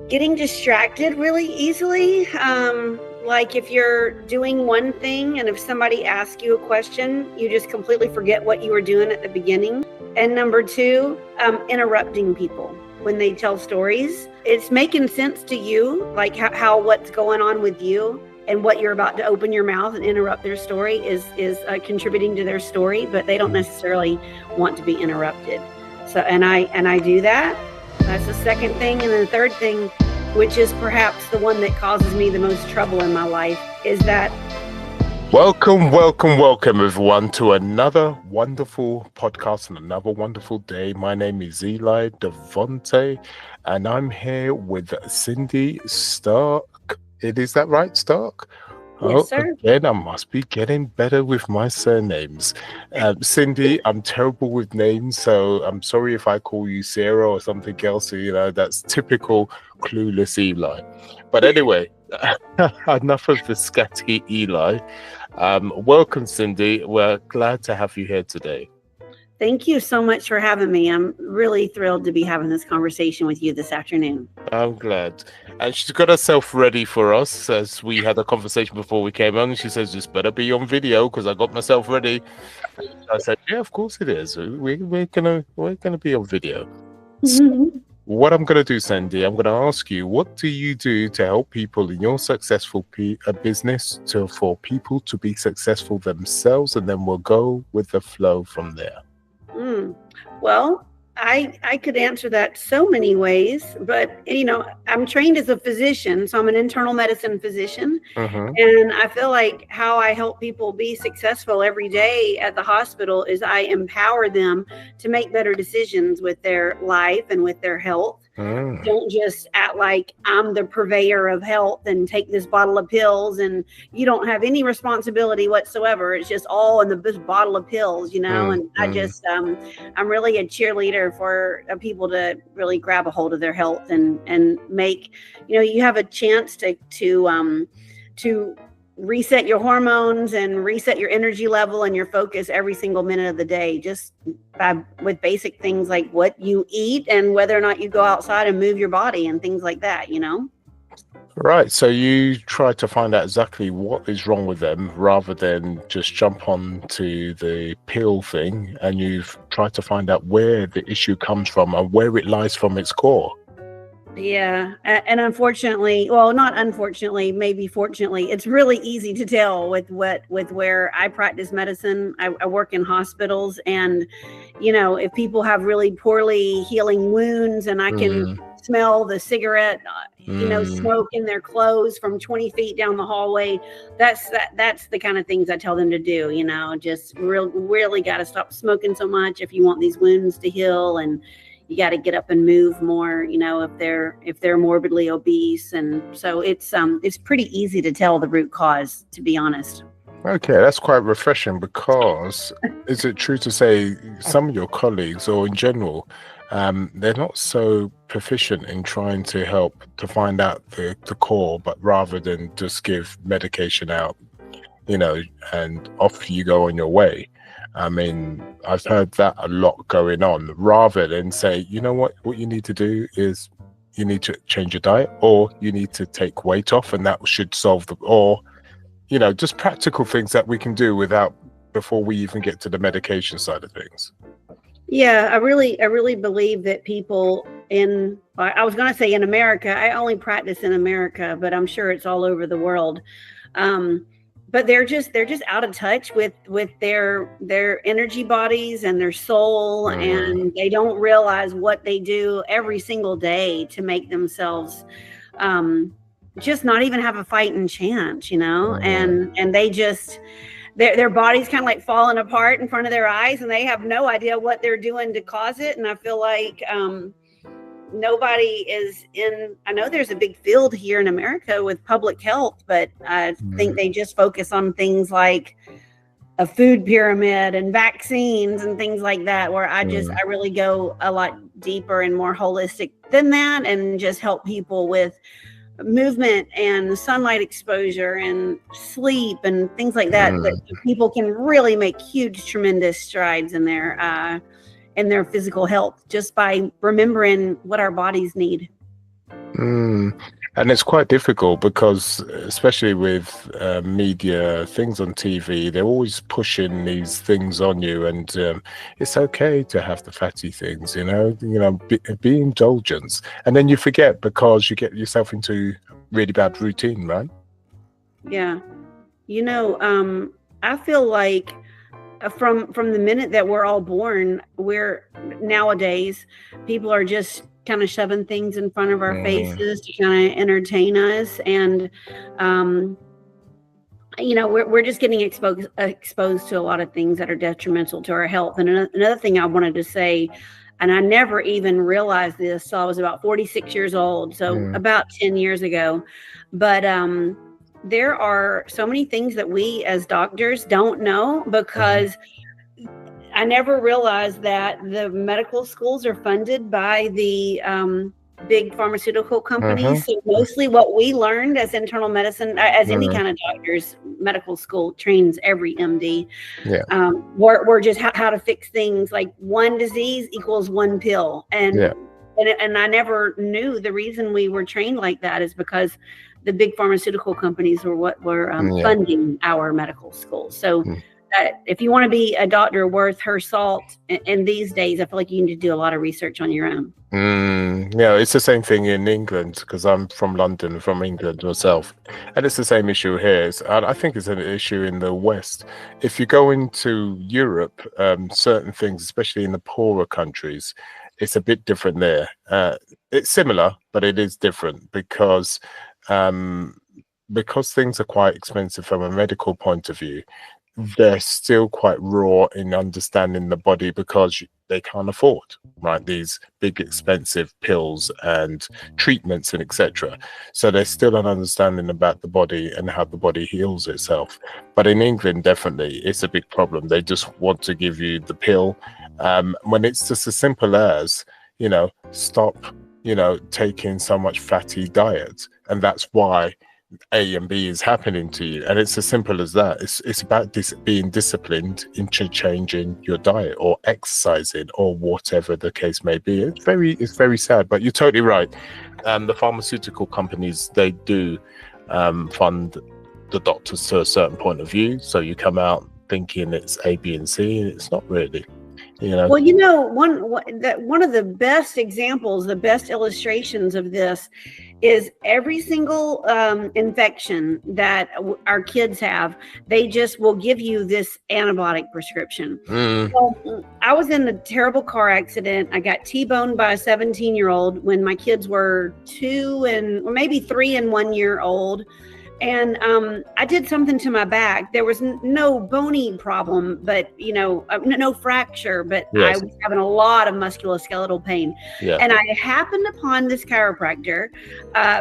Getting distracted really easily. Like if you're doing one thing and if somebody asks you a question, you just completely forget what you were doing at the beginning. And number two, interrupting people when they tell stories. It's making sense to you, like how what's going on with you and what you're about to open your mouth and interrupt their story is contributing to their story, but they don't necessarily want to be interrupted. So, and I do that. That's the second thing. And then the third thing, which is perhaps the one that causes me the most trouble in my life, is that Welcome everyone to another wonderful podcast and another wonderful day. My name is Eli Devonte and I'm here with Cindy Starke. Is that right, Starke? Yes, sir. Again, I must be getting better with my surnames. Cindy, I'm terrible with names, so I'm sorry if I call you Sarah or something else. You know, that's typical clueless Eli. But anyway, enough of the scatty Eli. Welcome, Cindy. We're glad to have you here today. Thank you so much for having me. I'm really thrilled to be having this conversation with you this afternoon. I'm glad. And she's got herself ready for us, as we had a conversation before we came on. She says, this better be on video because I got myself ready. I said, yeah, of course it is. We're gonna be on video. So what I'm going to do, Cindy, I'm going to ask you, what do you do to help people in your successful business for people to be successful themselves? And then we'll go with the flow from there. Well, I could answer that so many ways, but, you know, I'm trained as a physician, so I'm an internal medicine physician. And I feel like how I help people be successful every day at the hospital is I empower them to make better decisions with their life and with their health. Don't just act like I'm the purveyor of health and take this bottle of pills and you don't have any responsibility whatsoever. It's just all in this bottle of pills, you know. And I just I'm really a cheerleader for people to really grab a hold of their health and make, you know, you have a chance to reset your hormones and reset your energy level and your focus every single minute of the day, just with basic things like what you eat and whether or not you go outside and move your body and things like that, you know? Right. So you try to find out exactly what is wrong with them rather than just jump on to the pill thing, and you've tried to find out where the issue comes from and where it lies from its core. Yeah. And unfortunately, well, not unfortunately, maybe fortunately, it's really easy to tell with where I practice medicine. I work in hospitals, and, you know, if people have really poorly healing wounds and I can smell the cigarette, you know, smoke in their clothes from 20 feet down the hallway, that's the kind of things I tell them to do, you know, just really got to stop smoking so much if you want these wounds to heal, and you got to get up and move more, you know, if they're morbidly obese. And so it's pretty easy to tell the root cause, to be honest. Okay, that's quite refreshing, because is it true to say some of your colleagues, or in general, they're not so proficient in trying to help to find out the core, but rather than just give medication out, you know, and off you go on your way? I mean, I've heard that a lot going on, rather than say, you know what you need to do is you need to change your diet, or you need to take weight off, and that should solve or, you know, just practical things that we can do before we even get to the medication side of things. Yeah, I really believe that people I was going to say in America, I only practice in America, but I'm sure it's all over the world. But they're just out of touch with their energy bodies and their soul, and they don't realize what they do every single day to make themselves just not even have a fighting chance, you know. And they just their body's kind of like falling apart in front of their eyes, and they have no idea what they're doing to cause it. And I feel like nobody is I know there's a big field here in America with public health, but I think they just focus on things like a food pyramid and vaccines and things like that, where I really go a lot deeper and more holistic than that, and just help people with movement and sunlight exposure and sleep and things like that, that people can really make huge, tremendous strides in their physical health just by remembering what our bodies need. And it's quite difficult because, especially with media, things on TV, they're always pushing these things on you, and it's okay to have the fatty things, be indulgence, and then you forget because you get yourself into really bad routine, right? Yeah, I feel like from the minute that we're all born, nowadays people are just kind of shoving things in front of our faces to kind of entertain us, and we're just getting exposed to a lot of things that are detrimental to our health. And another thing I wanted to say, and I never even realized this till I was about 46 years old, so about 10 years ago, but there are so many things that we as doctors don't know, because I never realized that the medical schools are funded by the big pharmaceutical companies. So mostly what we learned as internal medicine, as any kind of doctors, medical school trains every MD. We're just how to fix things, like one disease equals one pill. And I never knew the reason we were trained like that is because the big pharmaceutical companies were what were funding our medical schools. So if you want to be a doctor worth her salt in these days, I feel like you need to do a lot of research on your own. It's the same thing in England, because I'm from London, from England myself, and it's the same issue here. I think it's an issue in the West. If you go into Europe, certain things, especially in the poorer countries, it's a bit different there. It's similar, but it is different because things are quite expensive from a medical point of view. They're still quite raw in understanding the body because they can't afford, right, these big expensive pills and treatments and etc. So there's still an understanding about the body and how the body heals itself. But in England, definitely, it's a big problem. They just want to give you the pill, when it's just as simple as, stop, taking so much fatty diet, and that's why A and B is happening to you. And it's as simple as that. It's about being disciplined into changing your diet or exercising or whatever the case may be. It's very sad, but you're totally right. The pharmaceutical companies, they do fund the doctors to a certain point of view. So you come out thinking it's A, B, and C, and it's not really. Well, one of the best examples, the best illustrations of this is every single infection that our kids have, they just will give you this antibiotic prescription. Well, I was in a terrible car accident. I got T-boned by a 17-year-old when my kids were 2 or maybe 3 and 1 year old. And I did something to my back. There was no bony problem, but no fracture, but I was having a lot of musculoskeletal pain. And I happened upon this chiropractor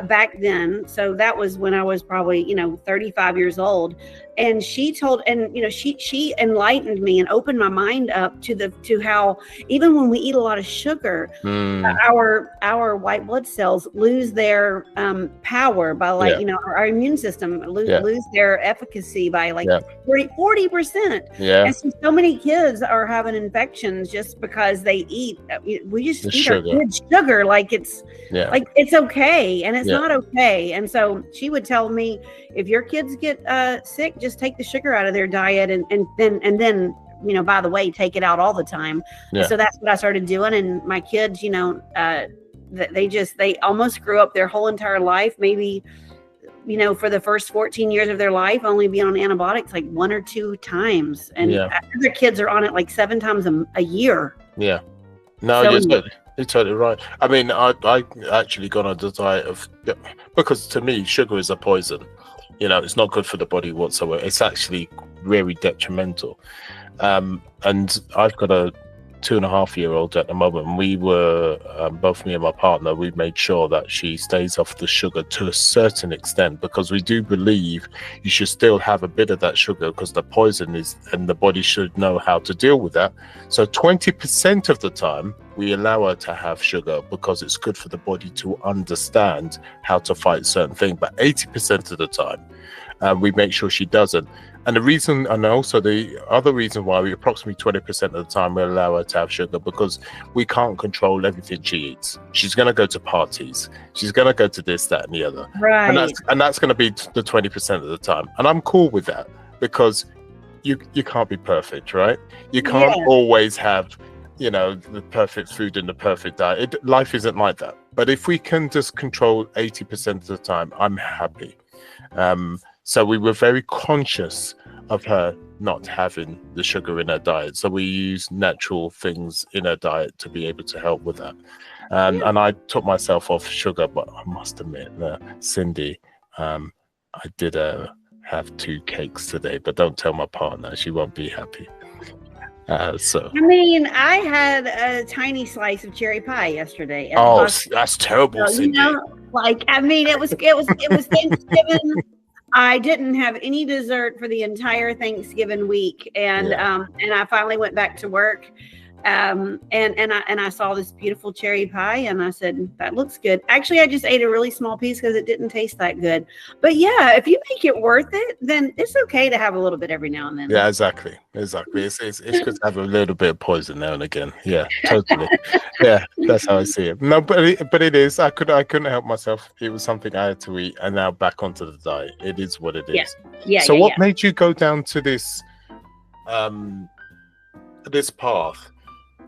back then. So that was when I was probably 35 years old. And she she enlightened me and opened my mind up to how even when we eat a lot of sugar, our white blood cells lose their power by our immune system lose their efficacy by 40%. And so many kids are having infections just because they eat. We just eat our kids sugar like it's it's okay, and it's not okay. And so she would tell me, if your kids get sick, just take the sugar out of their diet, and then by the way, take it out all the time. So that's what I started doing. And my kids, they almost grew up their whole entire life, maybe for the first 14 years of their life, only being on antibiotics like 1 or 2 times, and other kids are on it like 7 times a year. You're totally right. I mean, I actually got on the diet because to me, sugar is a poison. It's not good for the body whatsoever. It's actually very detrimental. And I've got a 2.5-year-old at the moment. And we were, both me and my partner, we made sure that she stays off the sugar to a certain extent, because we do believe you should still have a bit of that sugar, because the poison is, and the body should know how to deal with that. So 20% of the time, we allow her to have sugar because it's good for the body to understand how to fight certain things. But 80% of the time, We make sure she doesn't. And the reason, and also the other reason why we approximately 20% of the time we allow her to have sugar, because we can't control everything she eats. She's going to go to parties. She's going to go to this, that, and the other. Right. And that's going to be the 20% of the time. And I'm cool with that, because you can't be perfect, right? You can't always have, you know, the perfect food and the perfect diet. Life isn't like that. But if we can just control 80% of the time, I'm happy. So we were very conscious of her not having the sugar in her diet. So we use natural things in her diet to be able to help with that. And I took myself off sugar, but I must admit, Cindy, I did have 2 cakes today, but don't tell my partner, she won't be happy. So I mean, I had a tiny slice of cherry pie yesterday. Oh, that's terrible, so, Cindy. You know, like, I mean, it was Thanksgiving. I didn't have any dessert for the entire Thanksgiving week, and I finally went back to work, and I saw this beautiful cherry pie, and I said, that looks good. Actually, I just ate a really small piece because it didn't taste that good. But yeah, if you make it worth it, then it's okay to have a little bit every now and then. Yeah, exactly. It's good to have a little bit of poison now and again. Yeah, totally. Yeah, that's how I see it. No, but it is. I couldn't help myself. It was something I had to eat, and now back onto the diet. It is what it is. Yeah. So what made you go down to this this path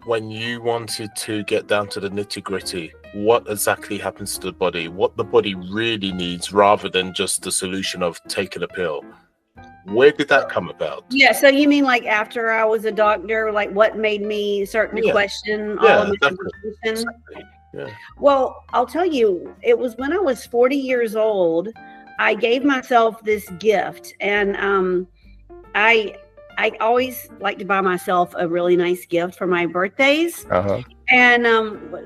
when you wanted to get down to the nitty-gritty? What exactly happens to the body? What the body really needs, rather than just the solution of taking a pill? Where did that come about? Yeah, so you mean like after I was a doctor, like what made me start to question all of my information? Exactly. Yeah. Well, I'll tell you, it was when I was 40 years old, I gave myself this gift, and I always like to buy myself a really nice gift for my birthdays. And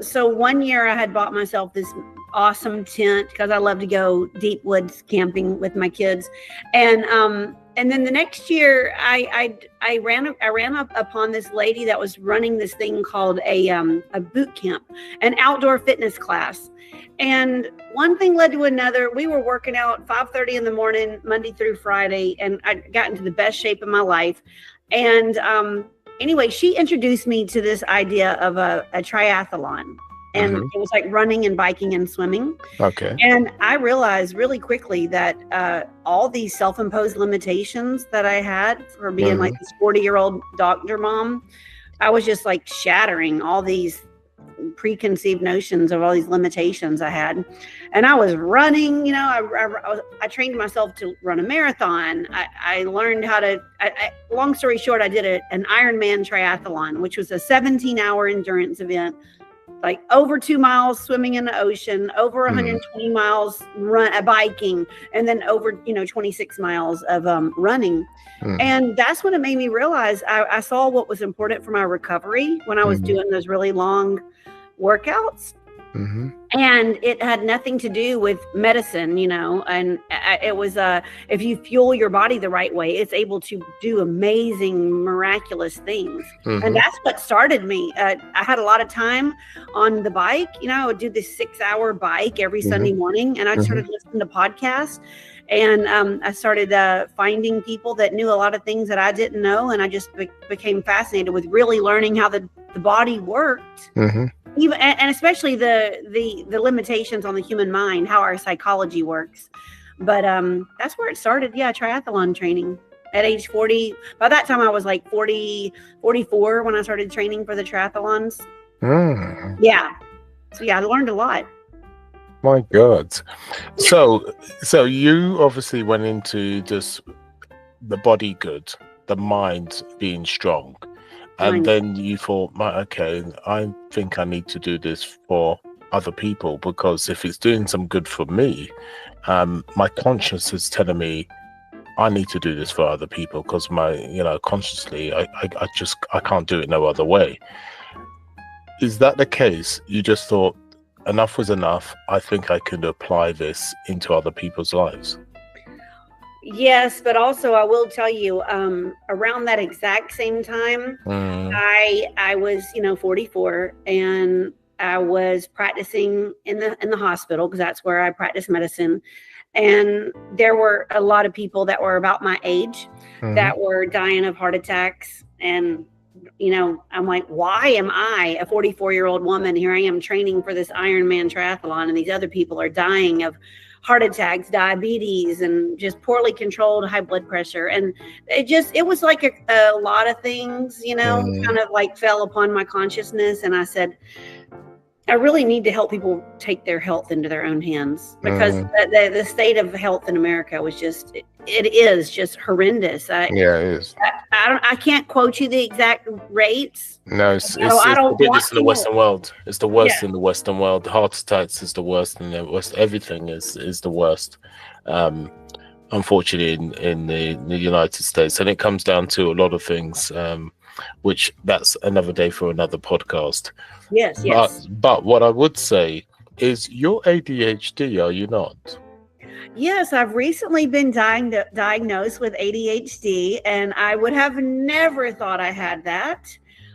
so one year I had bought myself this awesome tent because I love to go deep woods camping with my kids, and then the next year I ran up upon this lady that was running this thing called a boot camp, an outdoor fitness class. And one thing led to another. We were working out 5:30 in the morning, Monday through Friday, and I got into the best shape of my life. And anyway, she introduced me to this idea of a triathlon. And it was like running and biking and swimming. Okay. And I realized really quickly that all these self-imposed limitations that I had for being like this 40-year-old doctor mom, I was just like shattering all these preconceived notions of all these limitations I had. And I was running, you know, I trained myself to run a marathon. I learned how to, long story short, I did an Ironman triathlon, which was a 17-hour endurance event, like over 2 miles swimming in the ocean, over 120 miles biking, and then over 26 miles of running. And that's when it made me realize I saw what was important for my recovery when I was doing those really long workouts. And it had nothing to do with medicine, and it was if you fuel your body the right way, it's able to do amazing, miraculous things. And that's what started me. I had a lot of time on the bike. I would do this 6-hour bike every Sunday morning, and I started listening to podcasts, and I started finding people that knew a lot of things that I didn't know, and I just became fascinated with really learning how the body worked. Even and especially the limitations on the human mind, how our psychology works. But that's where it started. Yeah, triathlon training at age 40. By that time I was like 44 when I started training for the triathlons. Yeah. So yeah, I learned a lot. My God. So you obviously went into just the body good, the mind being strong. And then you thought, okay, I think I need to do this for other people, because if it's doing some good for me, my conscience is telling me I need to do this for other people, because consciously, I can't do it no other way. Is that the case? You just thought enough was enough. I think I could apply this into other people's lives. Yes, but also I will tell you, around that exact same time, I was, 44, and I was practicing in the hospital, because that's where I practice medicine. And there were a lot of people that were about my age that were dying of heart attacks. And, I'm like, why am I, a 44-year-old woman, here I am training for this Ironman triathlon, and these other people are dying of heart attacks, diabetes, and just poorly controlled high blood pressure. And it was like a lot of things, kind of like fell upon my consciousness. And I said, I really need to help people take their health into their own hands, because the state of health in America was it is just horrendous. It is. I can't quote you the exact rates. No, it's I don't the want biggest in the Western world. It's the worst Yeah. in the Western world. The heart attacks is the worst in the West. Everything is the worst. Unfortunately, in the United States, and it comes down to a lot of things, which that's another day for another podcast. Yes. But what I would say is, you're ADHD, are you not? Yes, I've recently been diagnosed with ADHD, and I would have never thought I had that.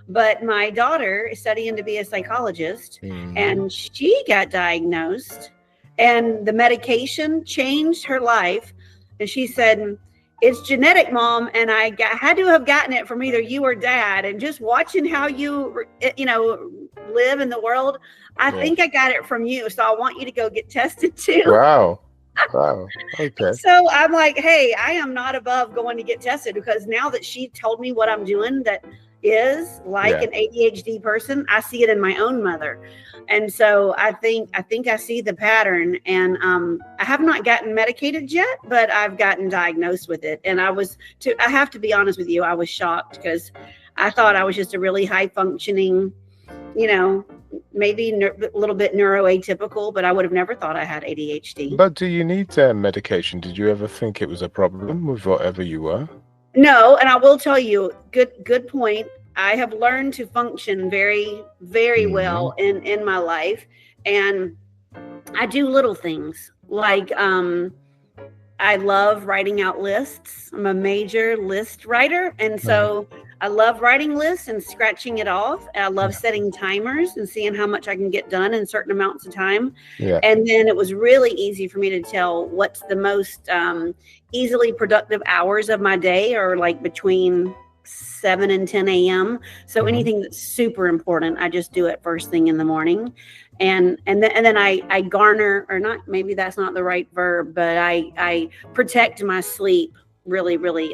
But my daughter is studying to be a psychologist, and she got diagnosed, and the medication changed her life. And she said, it's genetic, Mom, and I had to have gotten it from either you or Dad. And just watching how you, live in the world, I think I got it from you. So I want you to go get tested too. Wow. Okay. So I'm like, hey, I am not above going to get tested, because now that she told me what I'm doing that is like an ADHD person, I see it in my own mother. And so I think I see the pattern, and I have not gotten medicated yet, but I've gotten diagnosed with it. And I have to be honest with you, I was shocked, because I thought I was just a really high functioning, maybe a little bit neuroatypical, but I would have never thought I had ADHD. But do you need medication? Did you ever think it was a problem with whatever you were? No, and I will tell you, good point. I have learned to function very, very well in my life, and I do little things like I love writing out lists. I'm a major list writer, and so I love writing lists and scratching it off. I love setting timers and seeing how much I can get done in certain amounts of time. Yeah. And then it was really easy for me to tell what's the most easily productive hours of my day, are like between 7 and 10 a.m. So anything that's super important, I just do it first thing in the morning. And then I garner, or not, maybe that's not the right verb, but I protect my sleep really, really,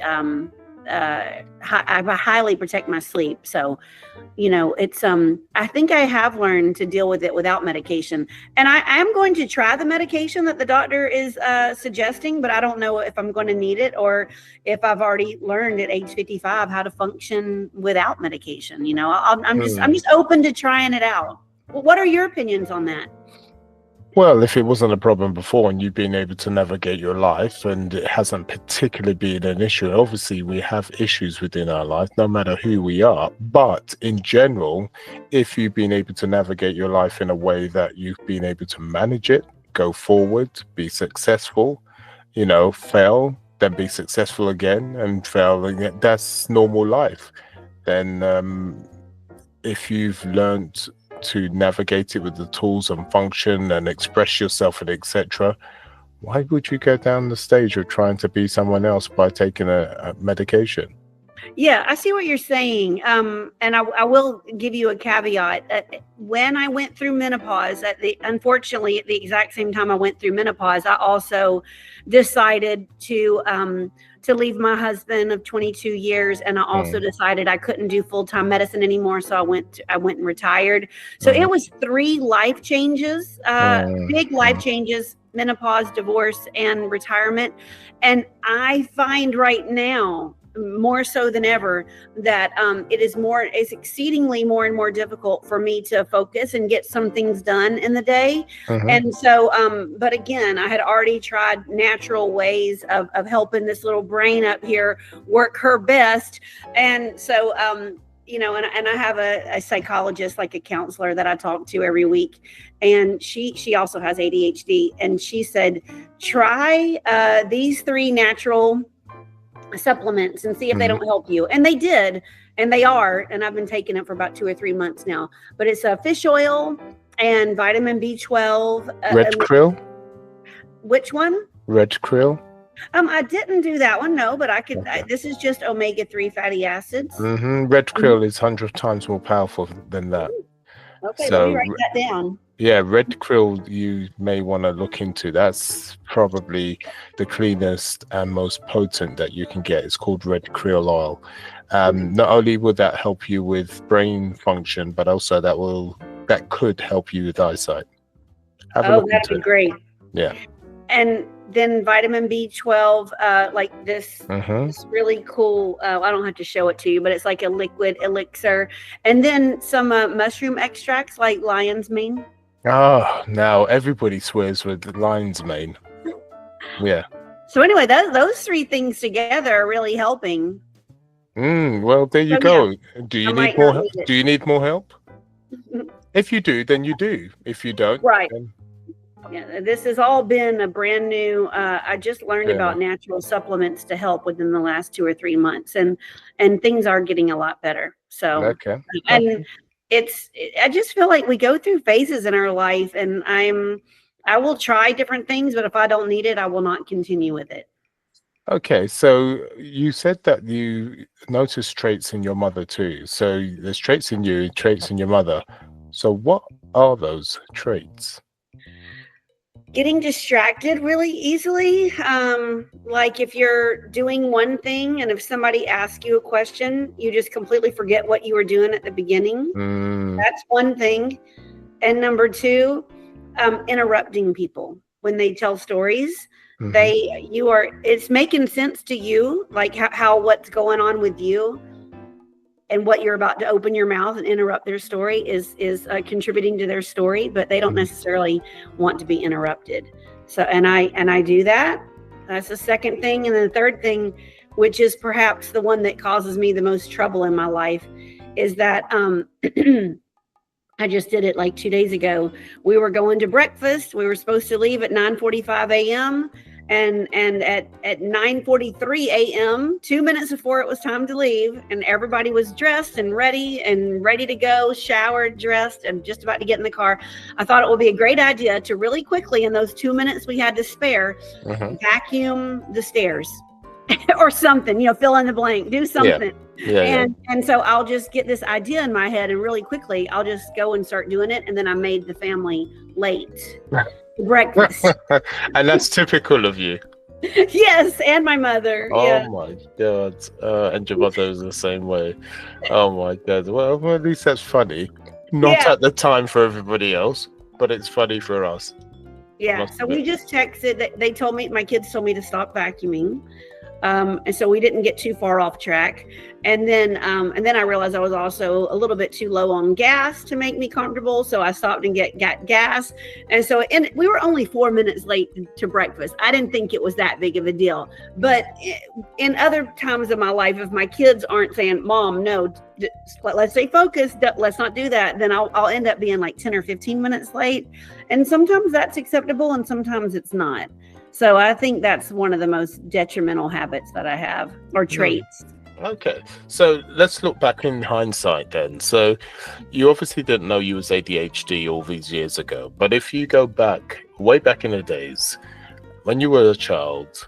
I highly protect my sleep. So, it's, I think I have learned to deal with it without medication. And I am going to try the medication that the doctor is suggesting, but I don't know if I'm going to need it, or if I've already learned at age 55 how to function without medication. I'm just open to trying it out. What are your opinions on that? Well, if it wasn't a problem before and you've been able to navigate your life and it hasn't particularly been an issue, obviously we have issues within our life, no matter who we are. But in general, if you've been able to navigate your life in a way that you've been able to manage it, go forward, be successful, fail, then be successful again, and fail again, that's normal life. Then if you've learned to navigate it with the tools and function and express yourself and etc., why would you go down the stage of trying to be someone else by taking a medication? Yeah, I see what you're saying. And I will give you a caveat. When I went through menopause, unfortunately, at the exact same time I went through menopause, I also decided to leave my husband of 22 years. And I also decided I couldn't do full-time medicine anymore. So I went and retired. So it was 3 life changes, big life changes: menopause, divorce, and retirement. And I find right now, more so than ever, that it's exceedingly more and more difficult for me to focus and get some things done in the day. And so, but again, I had already tried natural ways of helping this little brain up here work her best. And so, and I have a psychologist, like a counselor that I talk to every week. And she also has ADHD. And she said, try these 3 natural supplements and see if they don't help you. And they did, and they are, and I've been taking it for about 2 or 3 months now. But it's a fish oil, and vitamin B12. Red krill? Which one? Red krill? I didn't do that one, no, but I could. This is just omega-3 fatty acids. Red krill is 100 times more powerful than that. Okay, let me write that down. Yeah, red krill you may want to look into. That's probably the cleanest and most potent that you can get. It's called red krill oil. Not only would that help you with brain function, but also that could help you with eyesight. That'd be great. Yeah. And then vitamin B12, like this really cool, I don't have to show it to you, but it's like a liquid elixir. And then some mushroom extracts like lion's mane. Oh, now everybody swears with lion's mane. Yeah. So anyway, those three things together are really helping. Well, there you go. Yeah. Do you need more? Do you need more help? If you do, then you do. If you don't, right. Then... Yeah, this has all been a brand new. I just learned about natural supplements to help within the last 2 or 3 months, and things are getting a lot better. So, and I just feel like we go through phases in our life, and I will try different things, but if I don't need it, I will not continue with it. Okay, so you said that you noticed traits in your mother too. So there's traits in you, traits in your mother. So what are those traits? Getting distracted really easily. Like if you're doing one thing and if somebody asks you a question, you just completely forget what you were doing at the beginning. That's one thing. And number two, interrupting people when they tell stories. It's making sense to you, like how what's going on with you and what you're about to open your mouth and interrupt their story is contributing to their story, but they don't necessarily want to be interrupted. So, and I do that. That's the second thing. And then the third thing, which is perhaps the one that causes me the most trouble in my life, is that, I just did it like 2 days ago. We were going to breakfast. We were supposed to leave at 9:45 a.m. And at 9:43 a.m., 2 minutes before it was time to leave, and everybody was dressed and ready to go, showered, dressed, and just about to get in the car. I thought it would be a great idea to really quickly, in those 2 minutes we had to spare, vacuum the stairs or something, fill in the blank, do something. And so I'll just get this idea in my head, and really quickly I'll just go and start doing it. And then I made the family late breakfast. And that's typical of you. Yes, and my mother. Oh my God. And your mother is the same way. Oh my God. Well, at least that's funny. Not at the time for everybody else, but it's funny for us. Yeah. So we just texted that they told me, my kids told me to stop vacuuming. And so we didn't get too far off track. And then I realized I was also a little bit too low on gas to make me comfortable. So I stopped and got gas. And so we were only 4 minutes late to breakfast. I didn't think it was that big of a deal. But in other times of my life, if my kids aren't saying, Mom, no, let's stay focused, let's not do that, then I'll end up being like 10 or 15 minutes late. And sometimes that's acceptable and sometimes it's not. So I think that's one of the most detrimental habits that I have, or traits. Okay, so let's look back in hindsight then. So you obviously didn't know you was ADHD all these years ago, but if you go back, way back in the days, when you were a child,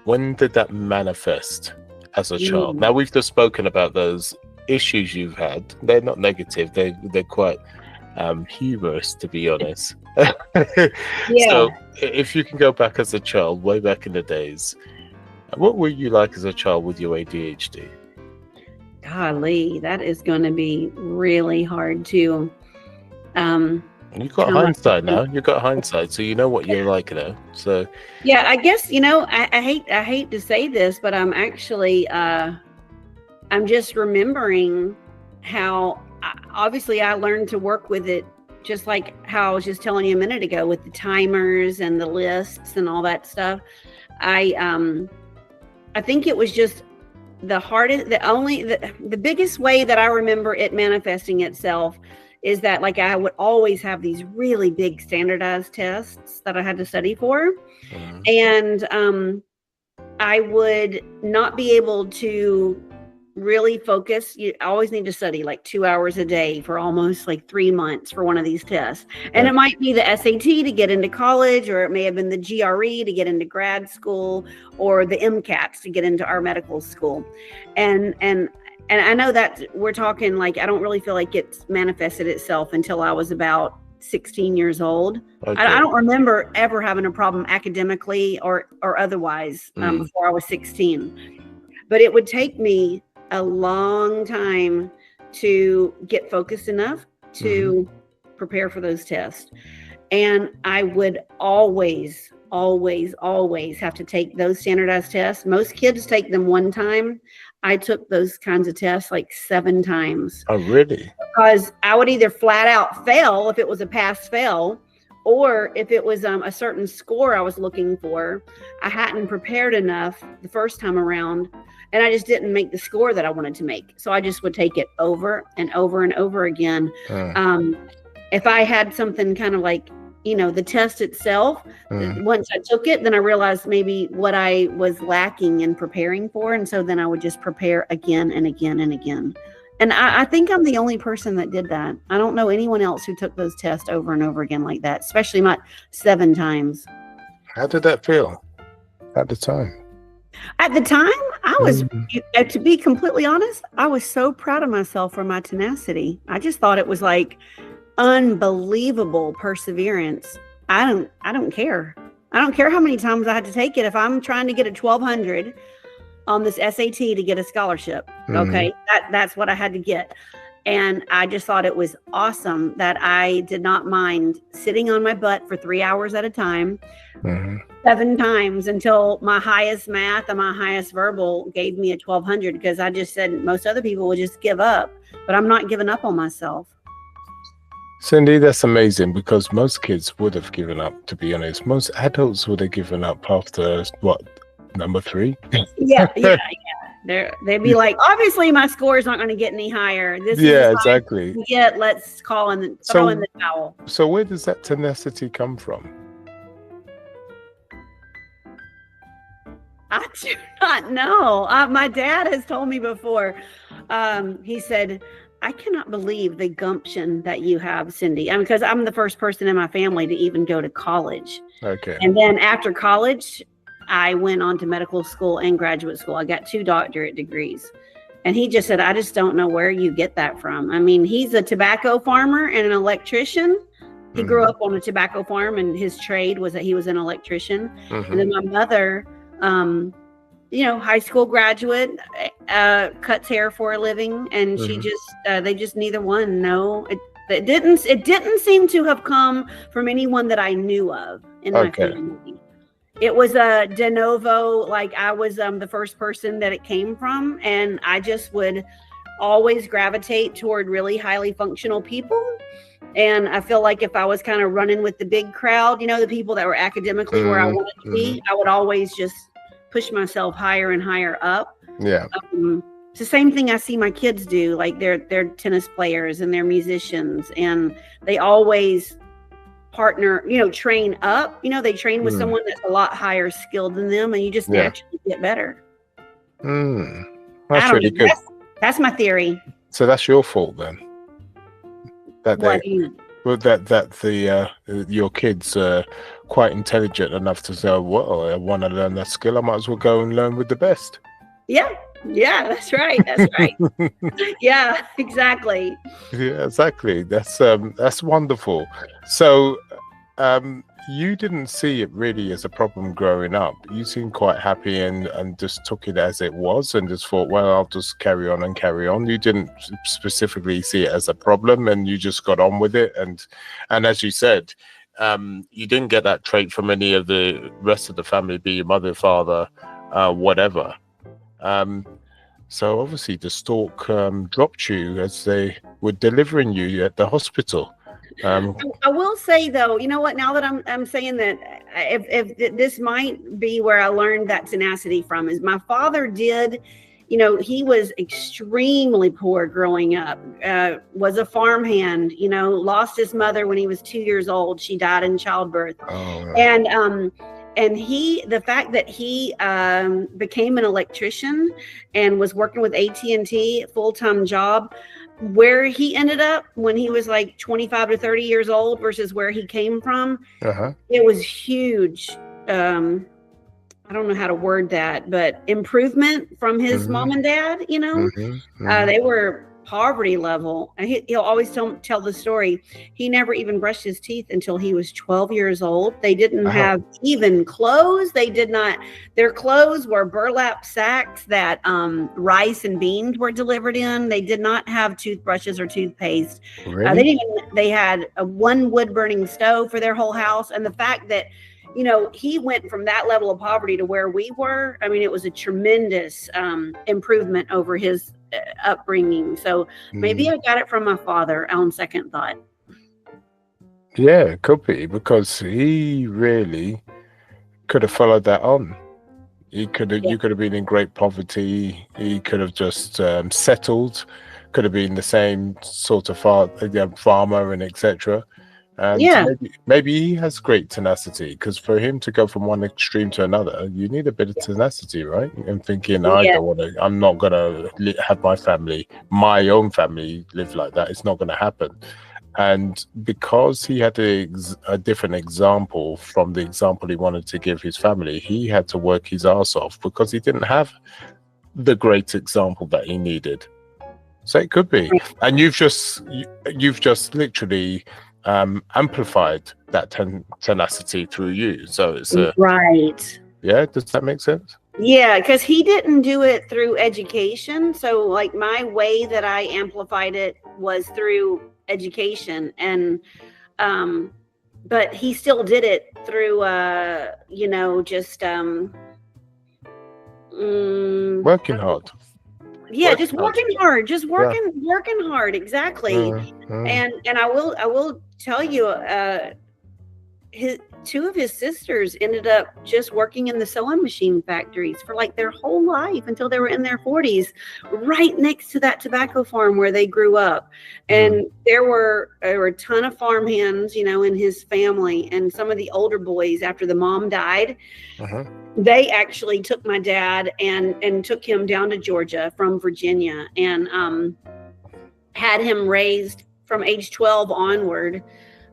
when did that manifest as a child? Now we've just spoken about those issues you've had. They're not negative, they're quite humorous, to be honest. So if you can go back as a child, way back in the days, what were you like as a child with your ADHD? Golly, that is going to be really hard to. You've got hindsight now. You've got hindsight, so you know what you're like now. So yeah, I guess I hate to say this, but I'm actually I'm just remembering how obviously I learned to work with it. Just like how I was just telling you a minute ago with the timers and the lists and all that stuff. I think it was just the hardest, the biggest way that I remember it manifesting itself is that like I would always have these really big standardized tests that I had to study for. And I would not be able to really focus. You always need to study like 2 hours a day for almost like 3 months for one of these tests. And it might be the SAT to get into college, or it may have been the GRE to get into grad school, or the MCATs to get into our medical school. And I know that we're talking like, I don't really feel like it's manifested itself until I was about 16 years old. Okay. I don't remember ever having a problem academically or otherwise before I was 16. But it would take me a long time to get focused enough to prepare for those tests. And I would always have to take those standardized tests. Most kids take them one time. I took those kinds of tests like 7 times. Oh, really? Because I would either flat out fail if it was a pass fail, or if it was a certain score I was looking for, I hadn't prepared enough the first time around, and I just didn't make the score that I wanted to make. So I just would take it over and over and over again. If I had something kind of like, the test itself, once I took it, then I realized maybe what I was lacking in preparing for. And so then I would just prepare again and again and again. And I think I'm the only person that did that. I don't know anyone else who took those tests over and over again like that, especially not 7 times. How did that feel at the time? At the time, I was, to be completely honest, I was so proud of myself for my tenacity. I just thought it was like unbelievable perseverance. I don't care. I don't care how many times I had to take it. If I'm trying to get a 1200 on this SAT to get a scholarship, okay, that's what I had to get. And I just thought it was awesome that I did not mind sitting on my butt for 3 hours at a time, 7 times, until my highest math and my highest verbal gave me a 1200, because I just said most other people would just give up, but I'm not giving up on myself. Cindy, that's amazing, because most kids would have given up, to be honest. Most adults would have given up after, number 3? Yeah. They'd be like, obviously my score is not going to get any higher. This is exactly. Let's call and throw in the towel. So where does that tenacity come from? I do not know. My dad has told me before. He said, I cannot believe the gumption that you have, Cindy. Because I'm the first person in my family to even go to college. Okay. And then after college, I went on to medical school and graduate school. I got 2 doctorate degrees. And he just said, I just don't know where you get that from. I mean, he's a tobacco farmer and an electrician. He grew up on a tobacco farm, and his trade was that he was an electrician. And then my mother, high school graduate, cuts hair for a living. And she just, they just neither one know. It didn't seem to have come from anyone that I knew of in my family. It was a de novo, like I was the first person that it came from. And I just would always gravitate toward really highly functional people. And I feel like if I was kind of running with the big crowd, the people that were academically where I wanted to be, I would always just push myself higher and higher up. Yeah. It's the same thing I see my kids do. Like they're tennis players and they're musicians, and they always partner, train up, they train with someone that's a lot higher skilled than them, and you just naturally get better. That's really good. That's my theory. So that's your fault then. Your kids are quite intelligent enough to say, well, I want to learn that skill, I might as well go and learn with the best. Yeah, that's right. Yeah, exactly. Yeah, exactly. That's wonderful. So you didn't see it really as a problem growing up. You seemed quite happy and just took it as it was and just thought, well, I'll just carry on. You didn't specifically see it as a problem, and you just got on with it. And as you said, you didn't get that trait from any of the rest of the family, be your mother, father, whatever. So obviously the stork dropped you as they were delivering you at the hospital. I will say though, you know what, now that I'm saying that, if this might be where I learned that tenacity from, is my father did, he was extremely poor growing up, was a farmhand, lost his mother when he was 2 years old. She died in childbirth. And the fact that he became an electrician and was working with AT&T, full-time job, where he ended up when he was like 25 to 30 years old versus where he came from, it was huge. I don't know how to word that, but improvement from his mom and dad, you know. They were poverty level. And he'll always tell the story. He never even brushed his teeth until he was 12 years old. They didn't have even clothes. Their clothes were burlap sacks that rice and beans were delivered in. They did not have toothbrushes or toothpaste. Really? They had a one wood burning stove for their whole house. And the fact that, you know, he went from that level of poverty to where we were. I mean, it was a tremendous improvement over his upbringing. So maybe I got it from my father on second thought. Yeah, it could be, because he really could have followed that on. You could have been in great poverty. He could have just settled, could have been the same sort of farmer and etc. And maybe he has great tenacity, because for him to go from one extreme to another, you need a bit of tenacity, right? And thinking, I'm not going to have my own family live like that. It's not going to happen. And because he had a different example from the example he wanted to give his family, he had to work his ass off because he didn't have the great example that he needed. So it could be. And you've just literally amplified that tenacity through you. So it's right. Yeah, does that make sense? Yeah, because he didn't do it through education. So like my way that I amplified it was through education, and but he still did it through just working hard. Yeah, just working hard, working hard. Exactly. And I will tell you, two of his sisters ended up just working in the sewing machine factories for like their whole life until they were in their 40s, right next to that tobacco farm where they grew up. And there were a ton of farm hands, you know, in his family. And some of the older boys, after the mom died, they actually took my dad and took him down to Georgia from Virginia, and had him raised from age 12 onward.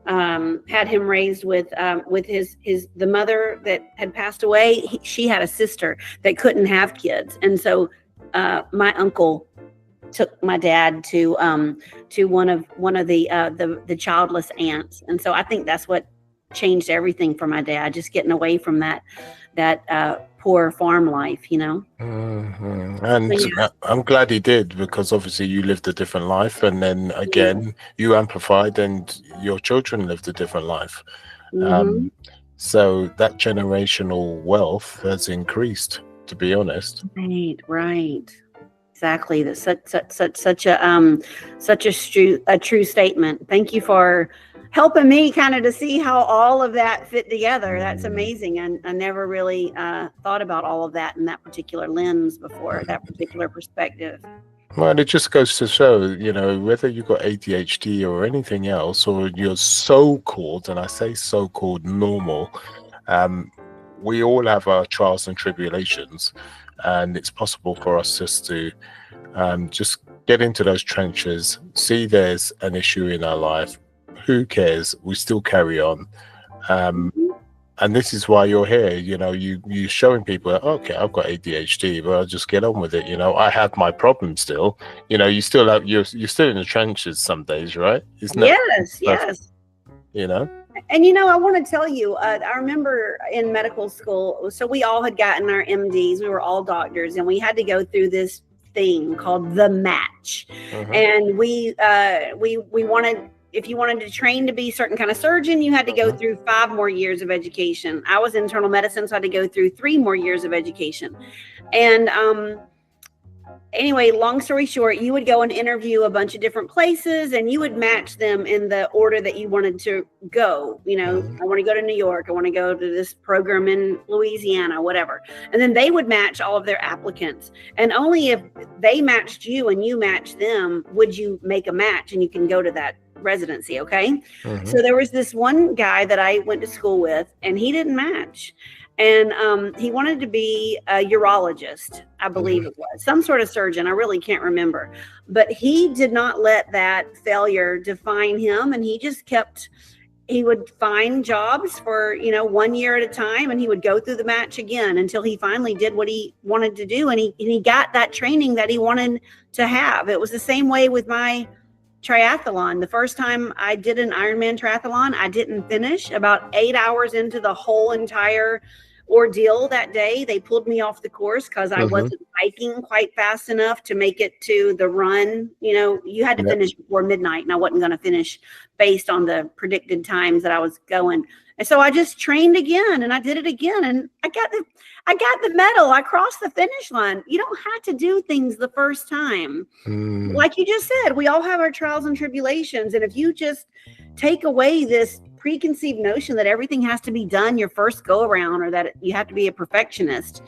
Had him raised with the mother that had passed away. She had a sister that couldn't have kids, and so my uncle took my dad to one of the childless aunts, and so I think that's what changed everything for my dad, just getting away from that poor farm life, you know. And I'm glad he did, because obviously you lived a different life, and then again you amplified, and your children lived a different life. So that generational wealth has increased, to be honest. Right. Exactly. That's such a true statement. Thank you for helping me kind of to see how all of that fit together. That's amazing. And I never really thought about all of that in that particular lens before, that particular perspective. Well, it just goes to show, you know, whether you've got ADHD or anything else, or you're so-called, and I say so-called normal, we all have our trials and tribulations, and it's possible for us just to just get into those trenches, see there's an issue in our life. Who cares? We still carry on. And this is why you're here. You know, you're showing people, okay, I've got ADHD, but I'll just get on with it. You know, I have my problem still. You know, you're still in the trenches some days, right? Yes. You know? And, you know, I want to tell you, I remember in medical school, so we all had gotten our MDs. We were all doctors, and we had to go through this thing called the match. And we wanted, if you wanted to train to be a certain kind of surgeon, you had to go through 5 more years of education. I was internal medicine, so I had to go through 3 more years of education. And anyway, long story short, you would go and interview a bunch of different places, and you would match them in the order that you wanted to go. You know, I want to go to New York. I want to go to this program in Louisiana, whatever. And then they would match all of their applicants. And only if they matched you and you matched them would you make a match, and you can go to that residency. Okay. So there was this one guy that I went to school with, and he didn't match. and he wanted to be a urologist, I believe it was, some sort of surgeon. I really can't remember. But he did not let that failure define him, and he just he would find jobs for 1 year at a time, and he would go through the match again until he finally did what he wanted to do, and he got that training that he wanted to have. It was the same way with my triathlon. The first time I did an Ironman triathlon, I didn't finish. About 8 hours into the whole entire ordeal that day, they pulled me off the course because I wasn't biking quite fast enough to make it to the run. You had to finish before midnight, and I wasn't going to finish based on the predicted times that I was going. And so I just trained again, and I did it again, and I got the medal. I crossed the finish line. You don't have to do things the first time. Like you just said, we all have our trials and tribulations, and if you just take away this preconceived notion that everything has to be done your first go around, or that you have to be a perfectionist,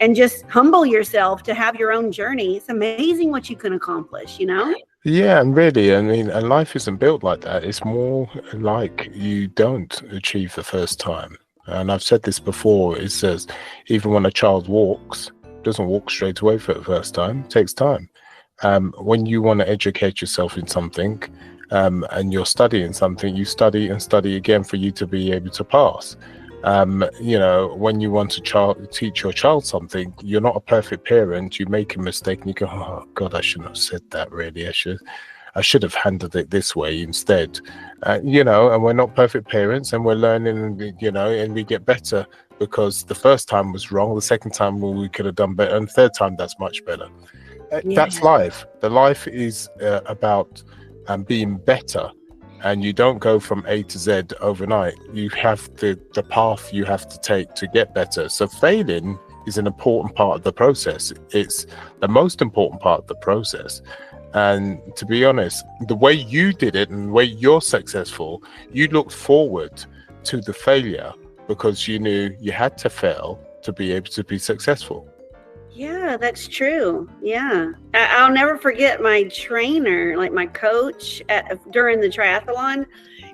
and just humble yourself to have your own journey, it's amazing what you can accomplish, Yeah, and really, I mean, and life isn't built like that. It's more like you don't achieve the first time. And I've said this before, it says even when a child walks, doesn't walk straight away for the first time, it takes time. When you want to educate yourself in something, and you're studying something, you study and study again for you to be able to pass. When you want to teach your child something, you're not a perfect parent. You make a mistake and you go, oh God, I shouldn't have said that really. I should have handled it this way instead. And we're not perfect parents, and we're learning, and we get better because the first time was wrong. The second time, we could have done better. And the third time, that's much better. That's life. The life is about being better, and you don't go from A to Z overnight. You have the path you have to take to get better. So failing is an important part of the process. It's the most important part of the process. And to be honest, the way you did it and the way you're successful, you looked forward to the failure because you knew you had to fail to be able to be successful. Yeah, that's true. Yeah. I'll never forget my trainer, like my coach during the triathlon.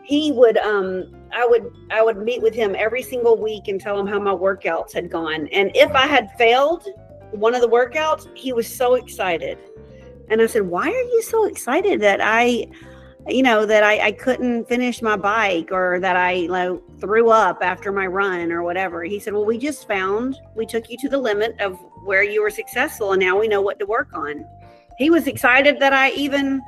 He would, I would meet with him every single week and tell him how my workouts had gone. And if I had failed one of the workouts, he was so excited. And I said, why are you so excited that I couldn't finish my bike, or that I threw up after my run or whatever? He said, well, we took you to the limit of where you were successful, and now we know what to work on. He was excited that I even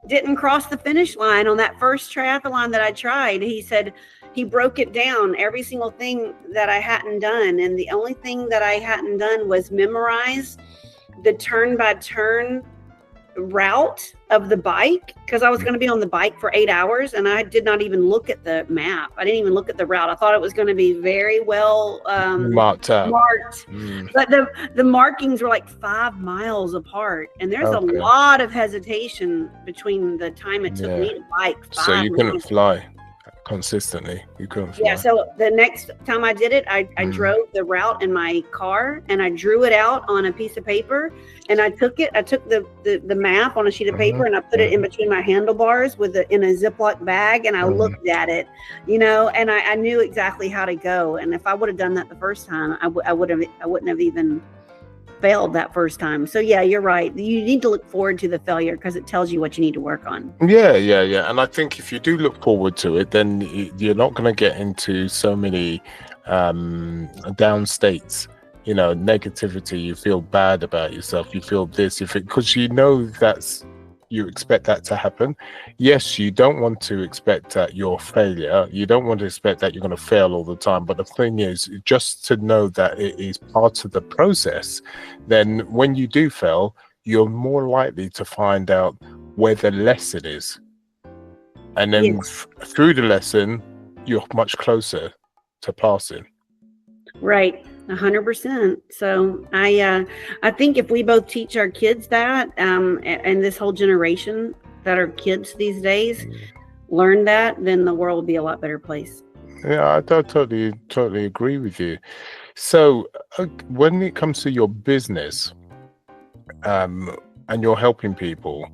didn't cross the finish line on that first triathlon that I tried. He said he broke it down, every single thing that I hadn't done. And the only thing that I hadn't done was memorize the turn by turn route of the bike, because I was going to be on the bike for 8 hours, and I did not even look at the map. I didn't even look at the route. I thought it was going to be very well marked. But the markings were like 5 miles apart, and there's a lot of hesitation between the time it took me to bike. So you couldn't fly consistently. You couldn't fly. Yeah, so the next time I did it, I drove the route in my car, and I drew it out on a piece of paper, and I took the map on a sheet of paper, and I put it in between my handlebars in a Ziploc bag, and I looked at it, and I knew exactly how to go. And if I would have done that the first time, I wouldn't have even failed that first time. So yeah, you're right. You need to look forward to the failure because it tells you what you need to work on. Yeah. And I think if you do look forward to it, then you're not going to get into so many down states, negativity. You feel bad about yourself. You feel this, because you expect that to happen. Yes, you don't want to expect that you're failure. You don't want to expect that you're going to fail all the time. But the thing is, just to know that it is part of the process, then when you do fail, you're more likely to find out where the lesson is. And then through the lesson, you're much closer to passing. Right. 100%. So I think if we both teach our kids that, and this whole generation that are kids these days learn that, then the world will be a lot better place. Yeah, I totally agree with you. So when it comes to your business, and you're helping people,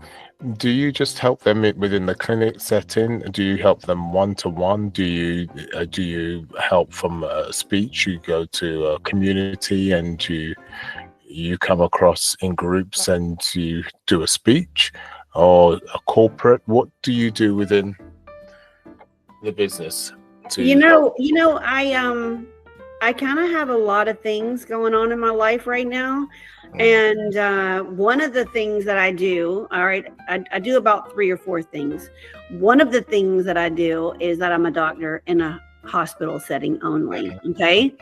do you just help them within the clinic setting? Do you help them one-to-one? Do you help from speech? You go to a community and you come across in groups and you do a speech, or a corporate? What do you do within the business? I kind of have a lot of things going on in my life right now. And one of the things that I do, I do about 3 or 4 things. One of the things that I do is that I'm a doctor in a hospital setting only. Okay.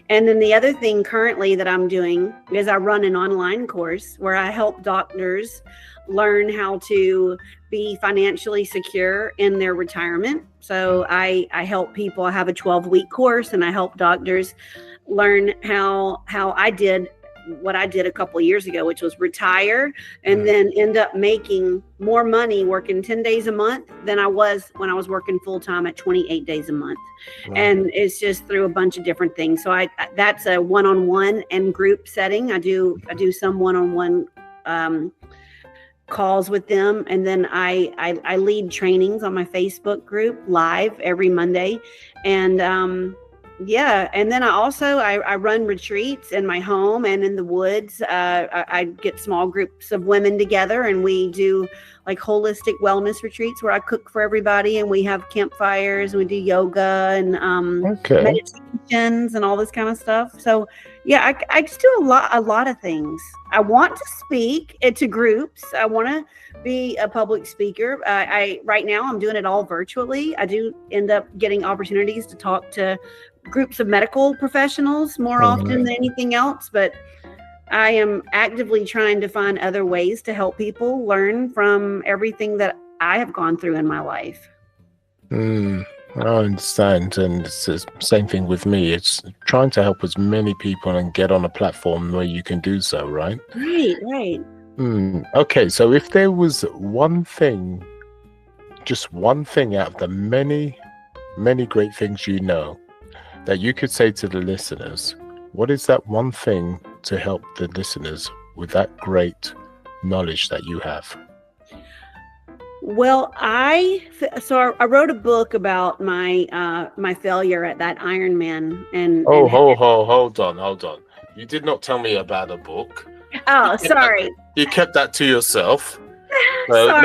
And then the other thing currently that I'm doing is I run an online course where I help doctors learn how to be financially secure in their retirement. So I help people. I have a 12-week course, and I help doctors learn how I did what I did a couple of years ago, which was retire and then end up making more money working 10 days a month than I was when I was working full time at 28 days a month. Wow. And it's just through a bunch of different things. So that's a one-on-one and group setting. I do some one-on-one calls with them, and then I lead trainings on my Facebook group live every Monday, and and then I run retreats in my home and in the woods. I get small groups of women together, and we do like holistic wellness retreats where I cook for everybody, and we have campfires, and we do yoga and meditations and all this kind of stuff. So yeah, I just do a lot of things. I want to speak to groups. I want to be a public speaker. Right now I'm doing it all virtually. I do end up getting opportunities to talk to groups of medical professionals more often than anything else, but I am actively trying to find other ways to help people learn from everything that I have gone through in my life. I understand, and it's the same thing with me. It's trying to help as many people and get on a platform where you can do so, right? Right. Okay, so if there was one thing, just one thing out of the many, many great things you know, that you could say to the listeners, what is that one thing to help the listeners with that great knowledge that you have? Well, I wrote a book about my failure at that Ironman. Hold on. You did not tell me about a book. Oh, sorry. You kept that to yourself. So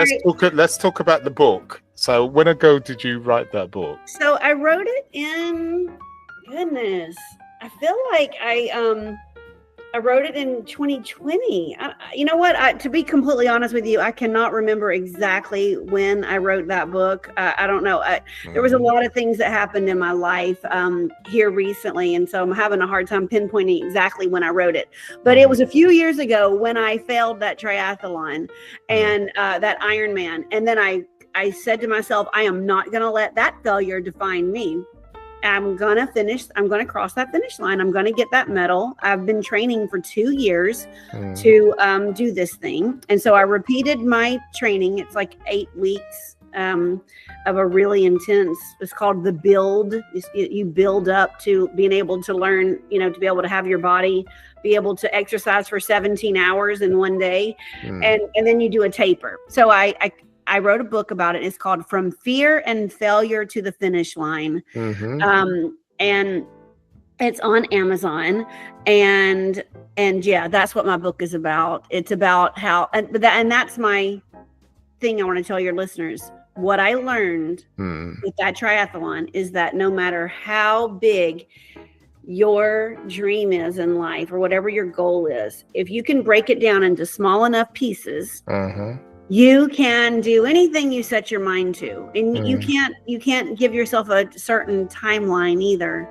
let's talk about the book. So when ago did you write that book? So I wrote it in, goodness, I feel like I wrote it in 2020. You know what? To be completely honest with you, I cannot remember exactly when I wrote that book. I don't know. There was a lot of things that happened in my life here recently, and so I'm having a hard time pinpointing exactly when I wrote it. But it was a few years ago when I failed that triathlon and that Ironman. And then I said to myself, I am not going to let that failure define me. I'm going to cross that finish line. I'm going to get that medal. I've been training for 2 years to do this thing. And so I repeated my training. It's like 8 weeks of a really intense, it's called the build. You build up to being able to learn, to be able to have your body be able to exercise for 17 hours in one day. And then you do a taper. So I wrote a book about it. It's called From Fear and Failure to the Finish Line. And it's on Amazon. And yeah, that's what my book is about. It's about how, and that's my thing I want to tell your listeners. What I learned with that triathlon is that no matter how big your dream is in life or whatever your goal is, if you can break it down into small enough pieces, you can do anything you set your mind to. And you can't give yourself a certain timeline either.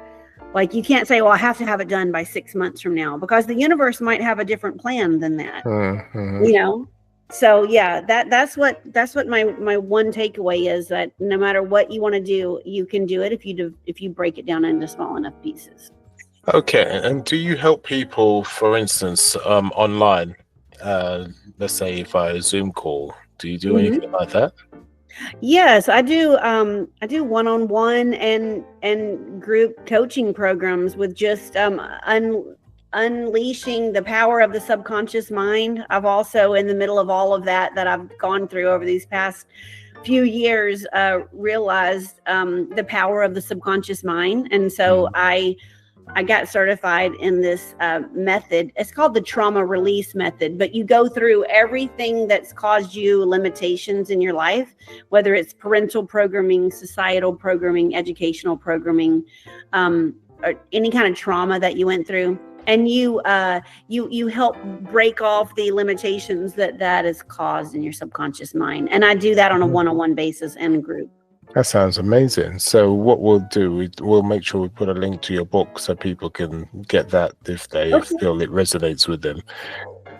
Like you can't say, well, I have to have it done by 6 months from now, because the universe might have a different plan than that. So yeah, that's what my one takeaway is, that no matter what you want to do, you can do it if you break it down into small enough pieces. Okay. And do you help people, for instance, online? Let's say via Zoom call, do you do anything like that? Yes, I do. I do one-on-one and group coaching programs with just unleashing the power of the subconscious mind. I've also, in the middle of all of that I've gone through over these past few years, realized the power of the subconscious mind. And so I got certified in this method. It's called the trauma release method, but you go through everything that's caused you limitations in your life, whether it's parental programming, societal programming, educational programming, or any kind of trauma that you went through. And you help break off the limitations that has caused in your subconscious mind. And I do that on a one-on-one basis and a group. That sounds amazing. So what we'll do, we'll make sure we put a link to your book so people can get that if they feel it resonates with them.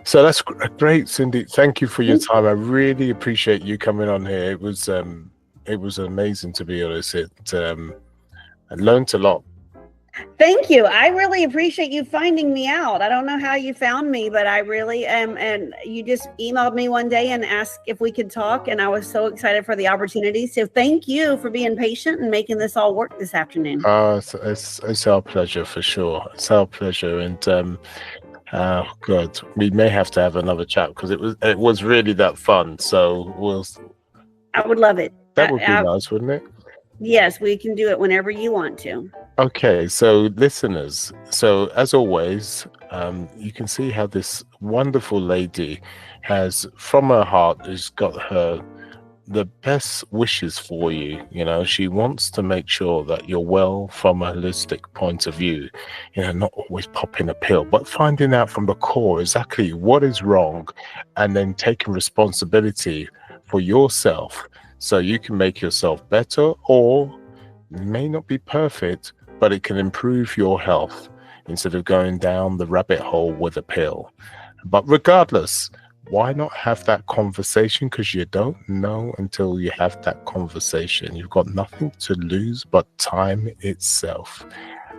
So that's great, Cindy. Thank you for your time. I really appreciate you coming on here. It was amazing, to be honest. I learned a lot. Thank you. I really appreciate you finding me out. I don't know how you found me, but I really am. And you just emailed me one day and asked if we could talk. And I was so excited for the opportunity. So thank you for being patient and making this all work this afternoon. It's our pleasure, for sure. It's our pleasure. And good. We may have to have another chat because it was really that fun. So I would love it. That would be nice, wouldn't it? Yes, we can do it whenever you want to. Okay, so listeners, so as always, you can see how this wonderful lady has, from her heart, has got the best wishes for you. You know, she wants to make sure that you're well from a holistic point of view, you know, not always popping a pill, but finding out from the core exactly what is wrong and then taking responsibility for yourself so you can make yourself better, or it may not be perfect, but it can improve your health instead of going down the rabbit hole with a pill. But regardless, why not have that conversation? Because you don't know until you have that conversation. You've got nothing to lose but time itself.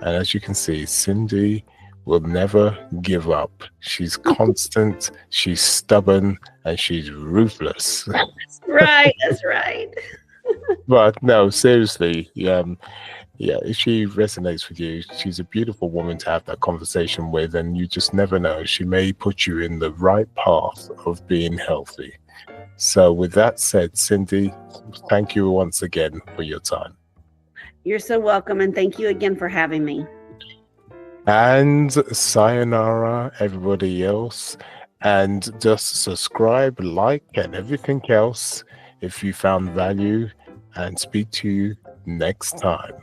And as you can see, Cindy will never give up. She's constant, she's stubborn, and she's ruthless. That's right. That's right. But no, seriously, if she resonates with you, she's a beautiful woman to have that conversation with, and you just never know. She may put you in the right path of being healthy. So with that said, Cindy, thank you once again for your time. You're so welcome, and thank you again for having me. And sayonara, everybody else. And just subscribe, like, and everything else if you found value, and speak to you next time.